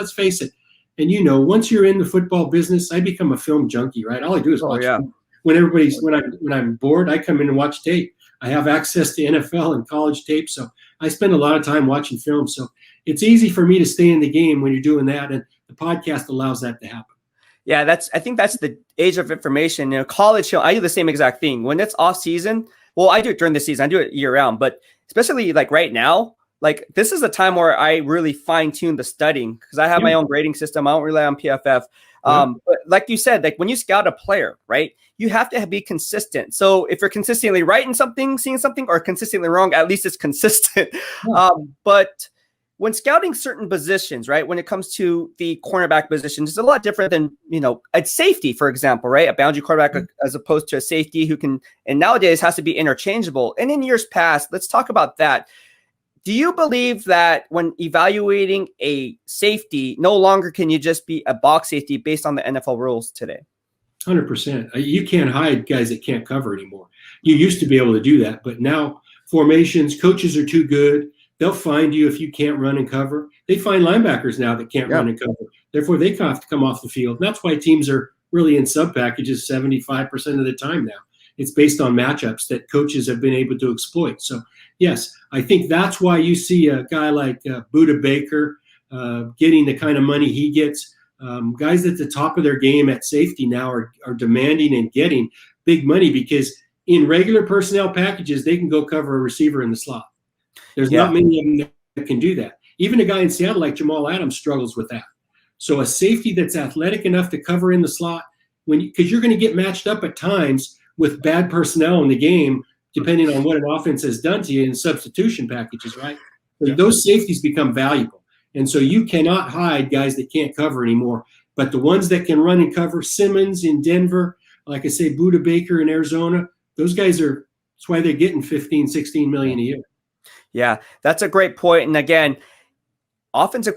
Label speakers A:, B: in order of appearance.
A: let's face it. And once you're in the football business, I become a film junkie, right? All I do is watch.
B: Yeah.
A: When I'm bored, I come in and watch tape. I have access to NFL and college tape, so I spend a lot of time watching film. So it's easy for me to stay in the game when you're doing that, and the podcast allows that to happen.
B: Yeah, I think that's the age of information. College, I do the same exact thing. When it's off season, well, I do it during the season. I do it year round, but especially like right now, like this is the time where I really fine tune the studying because I have my own grading system. I don't rely on PFF. But like you said, like when you scout a player, right, you have to be consistent. So if you're consistently right in something, seeing something, or consistently wrong, at least it's consistent. But when scouting certain positions, right, when it comes to the cornerback position, it's a lot different than, at safety, for example, right? A boundary quarterback as opposed to a safety who can, and nowadays has to be interchangeable. And in years past, let's talk about that. Do you believe that when evaluating a safety, no longer can you just be a box safety based on the NFL rules today?
A: 100%. You can't hide guys that can't cover anymore. You used to be able to do that, but now formations, coaches are too good. They'll find you if you can't run and cover. They find linebackers now that can't run and cover. Therefore, they have to come off the field. And that's why teams are really in sub packages 75% of the time now. It's based on matchups that coaches have been able to exploit. So, yes, I think that's why you see a guy like Buda Baker getting the kind of money he gets. Guys at the top of their game at safety now are demanding and getting big money because in regular personnel packages, they can go cover a receiver in the slot. There's not many of them that can do that. Even a guy in Seattle like Jamal Adams struggles with that. So a safety that's athletic enough to cover in the slot, because you're going to get matched up at times with bad personnel in the game, depending on what an offense has done to you in substitution packages, right? So those safeties become valuable. And so you cannot hide guys that can't cover anymore. But the ones that can run and cover, Simmons in Denver, like I say, Buda Baker in Arizona, those guys that's why they're getting 15, 16 million a year.
B: Yeah, that's a great point. And again, offensive